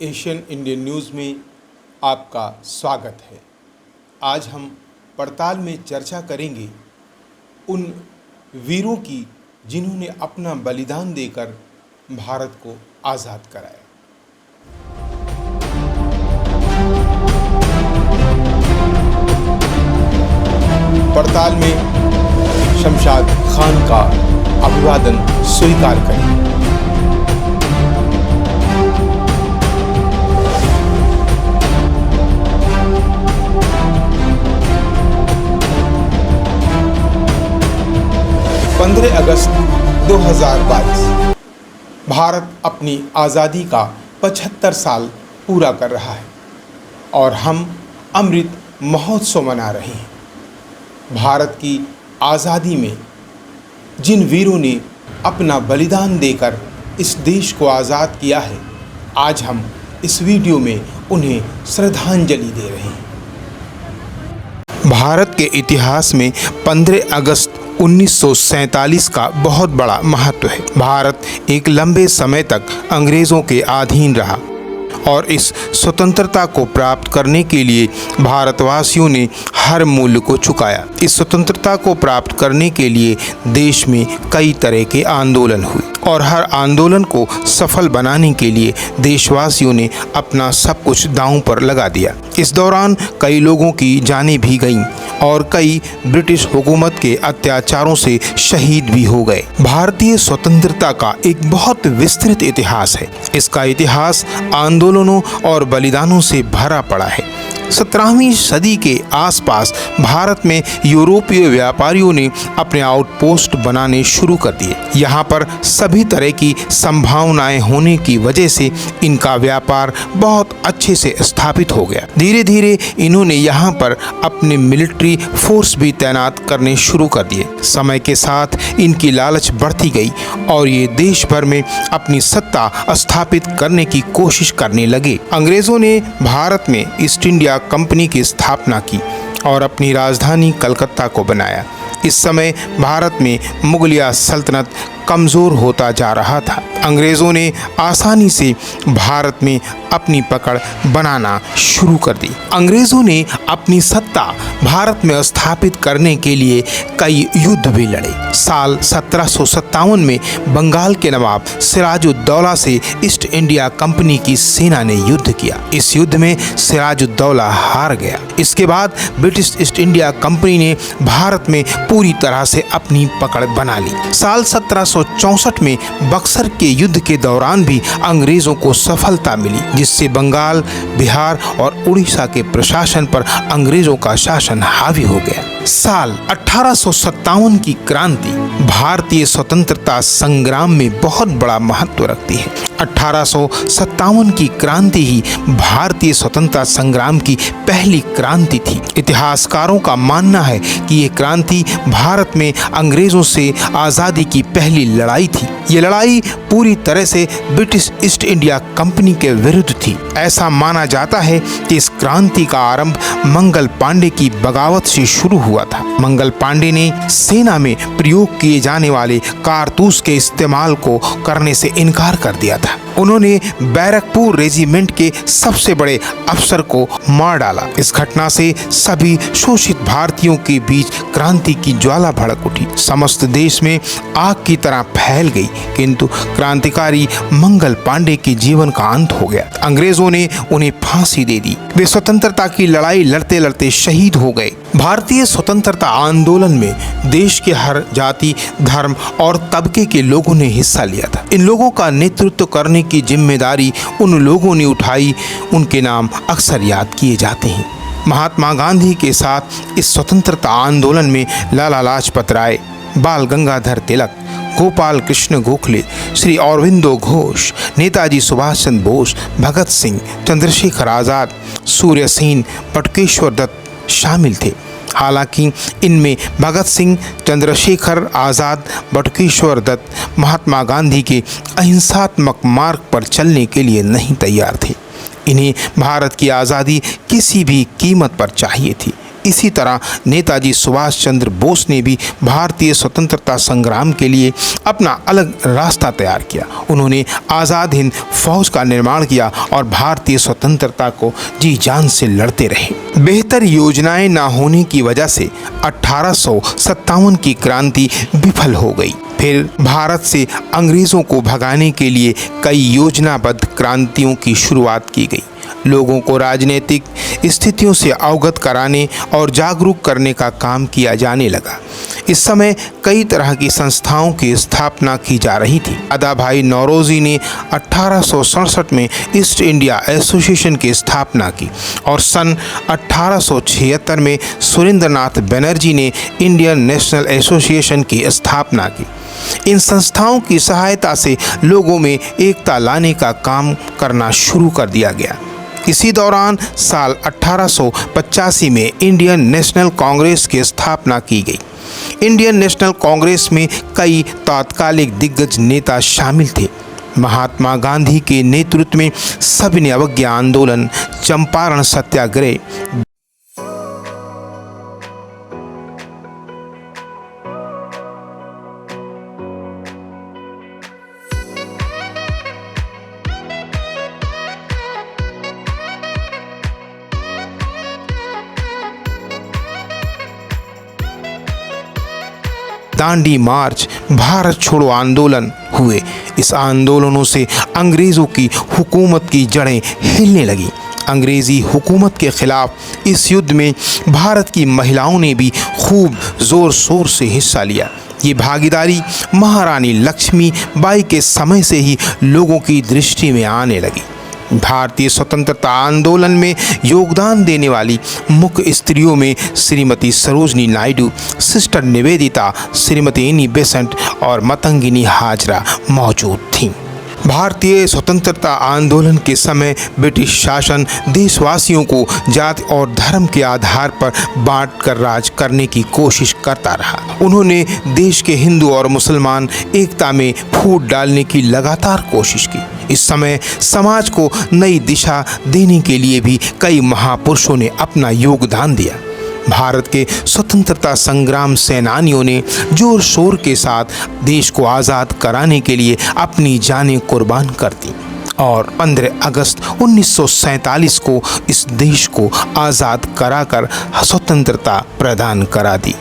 Asian Indian news में आपका स्वागत है। आज हम पड़ताल में चर्चा करेंगे उन वीरों की जिन्होंने अपना बलिदान देकर भारत को आज़ाद कराया। पड़ताल में शमशाद खान का अभिवादन स्वीकार करें। अगस्त 2022 भारत अपनी आज़ादी का 75 साल पूरा कर रहा है और हम अमृत महोत्सव मना रहे हैं। भारत की आज़ादी में जिन वीरों ने अपना बलिदान देकर इस देश को आज़ाद किया है, आज हम इस वीडियो में उन्हें श्रद्धांजलि दे रहे हैं। भारत के इतिहास में 15 अगस्त 1947 का बहुत बड़ा महत्व है। भारत एक लंबे समय तक अंग्रेज़ों के अधीन रहा और इस स्वतंत्रता को प्राप्त करने के लिए भारतवासियों ने हर मूल्य को चुकाया। इस स्वतंत्रता को प्राप्त करने के लिए देश में कई तरह के आंदोलन हुए और हर आंदोलन को सफल बनाने के लिए देशवासियों ने अपना सब कुछ दांव पर लगा दिया। इस दौरान कई लोगों की जानें भी गईं और कई ब्रिटिश हुकूमत के अत्याचारों से शहीद भी हो गए। भारतीय स्वतंत्रता का एक बहुत विस्तृत इतिहास है। इसका इतिहास आंदोलनों और बलिदानों से भरा पड़ा है। 17वीं सदी के आसपास भारत में यूरोपीय व्यापारियों ने अपने आउटपोस्ट बनाने शुरू कर दिए। यहाँ पर सभी तरह की संभावनाएं होने की वजह से इनका व्यापार बहुत अच्छे से स्थापित हो गया। धीरे धीरे इन्होंने यहाँ पर अपने मिलिट्री फोर्स भी तैनात करने शुरू कर दिए। समय के साथ इनकी लालच बढ़ती गई और ये देश भर में अपनी सत्ता स्थापित करने की कोशिश करने लगे। अंग्रेजों ने भारत में ईस्ट इंडिया कंपनी की स्थापना की और अपनी राजधानी कलकत्ता को बनाया। इस समय भारत में मुगलिया सल्तनत कमज़ोर होता जा रहा था। अंग्रेज़ों ने आसानी से भारत में अपनी पकड़ बनाना शुरू कर दी। अंग्रेज़ों ने अपनी सत्ता भारत में स्थापित करने के लिए कई युद्ध भी लड़े। साल 1757 में बंगाल के नवाब सिराजुद्दौला से ईस्ट इंडिया कंपनी की सेना ने युद्ध किया। इस युद्ध में सिराजुद्दौला हार गया। इसके बाद ब्रिटिश ईस्ट इंडिया कंपनी ने भारत में पूरी तरह से अपनी पकड़ बना ली। साल 1764 में बक्सर के युद्ध के दौरान भी अंग्रेज़ों को सफलता मिली, जिससे बंगाल, बिहार और उड़ीसा के प्रशासन पर अंग्रेज़ों का शासन हावी हो गया। साल 1857 की क्रांति भारतीय स्वतंत्रता संग्राम में बहुत बड़ा महत्व रखती है। 1857 की क्रांति ही भारतीय स्वतंत्रता संग्राम की पहली क्रांति थी। इतिहासकारों का मानना है कि ये क्रांति भारत में अंग्रेज़ों से आज़ादी की पहली लड़ाई थी। ये लड़ाई पूरी तरह से ब्रिटिश ईस्ट इंडिया कंपनी के विरुद्ध थी। ऐसा माना जाता है कि इस क्रांति का आरंभ मंगल पांडे की बगावत से शुरू हुआ था। मंगल पांडे ने सेना में प्रयोग किए जाने वाले कारतूस के इस्तेमाल को करने से इनकार कर दिया था। उन्होंने बैरकपुर रेजिमेंट के सबसे बड़े अफसर को मार डाला। इस घटना से सभी शोषित भारतीयों के बीच क्रांति की ज्वाला भड़क उठी। समस्त देश में आग की तरह फैल गई, किंतु क्रांतिकारी मंगल पांडे के जीवन का अंत हो गया। अंग्रेजों ने उन्हें फांसी दे दी। वे स्वतंत्रता की लड़ाई लड़ते लड़ते शहीद हो गए। भारतीय स्वतंत्रता आंदोलन में देश के हर जाति, धर्म और तबके के लोगों ने हिस्सा लिया था। इन लोगों का नेतृत्व करने की जिम्मेदारी उन लोगों ने उठाई। उनके नाम अक्सर याद किए जाते हैं। महात्मा गांधी के साथ इस स्वतंत्रता आंदोलन में लाला लाजपत राय, बाल गंगाधर तिलक, गोपाल कृष्ण गोखले, श्री अरविंदो घोष, नेताजी सुभाष चंद्र बोस, भगत सिंह, चंद्रशेखर आज़ाद, सूर्य सेन, बटुकेश्वर दत्त शामिल थे। हालांकि इनमें भगत सिंह, चंद्रशेखर आज़ाद, बटुकेश्वर दत्त महात्मा गांधी के अहिंसात्मक मार्ग पर चलने के लिए नहीं तैयार थे। इन्हें भारत की आज़ादी किसी भी कीमत पर चाहिए थी। इसी तरह नेताजी सुभाष चंद्र बोस ने भी भारतीय स्वतंत्रता संग्राम के लिए अपना अलग रास्ता तैयार किया। उन्होंने आज़ाद हिंद फौज का निर्माण किया और भारतीय स्वतंत्रता को जी जान से लड़ते रहे। बेहतर योजनाएं न होने की वजह से 1857 की क्रांति विफल हो गई। फिर भारत से अंग्रेज़ों को भगाने के लिए कई योजनाबद्ध क्रांतियों की शुरुआत की गई। लोगों को राजनीतिक स्थितियों से अवगत कराने और जागरूक करने का काम किया जाने लगा। इस समय कई तरह की संस्थाओं की स्थापना की जा रही थी। दादा भाई नौरोजी ने 1867 में ईस्ट इंडिया एसोसिएशन की स्थापना की और सन 1876 में सुरेंद्रनाथ बनर्जी ने इंडियन नेशनल एसोसिएशन की स्थापना की। इन संस्थाओं की सहायता से लोगों में एकता लाने का काम करना शुरू कर दिया गया। इसी दौरान साल 1885 में इंडियन नेशनल कांग्रेस की स्थापना की गई। इंडियन नेशनल कांग्रेस में कई तात्कालिक दिग्गज नेता शामिल थे। महात्मा गांधी के नेतृत्व में सविनय अवज्ञा आंदोलन, चंपारण सत्याग्रह, दांडी मार्च, भारत छोड़ो आंदोलन हुए। इस आंदोलनों से अंग्रेज़ों की हुकूमत की जड़ें हिलने लगीं। अंग्रेज़ी हुकूमत के खिलाफ इस युद्ध में भारत की महिलाओं ने भी खूब ज़ोर शोर से हिस्सा लिया। ये भागीदारी महारानी लक्ष्मी बाई के समय से ही लोगों की दृष्टि में आने लगी। भारतीय स्वतंत्रता आंदोलन में योगदान देने वाली मुख्य स्त्रियों में Shrimati Sarojini Naidu, sister Nivedita, Shrimati Annie Besant और मतंगिनी हाजरा मौजूद थीं। भारतीय स्वतंत्रता आंदोलन के समय ब्रिटिश शासन देशवासियों को जाति और धर्म के आधार पर बांटकर राज करने की कोशिश करता रहा। उन्होंने देश के हिंदू और मुसलमान एकता में फूट डालने की लगातार कोशिश की। इस समय समाज को नई दिशा देने के लिए भी कई महापुरुषों ने अपना योगदान दिया। भारत के स्वतंत्रता संग्राम सेनानियों ने जोर शोर के साथ देश को आज़ाद कराने के लिए अपनी जानें कुर्बान कर दी और 15 अगस्त 1947 को इस देश को आज़ाद कराकर स्वतंत्रता प्रदान करा दी।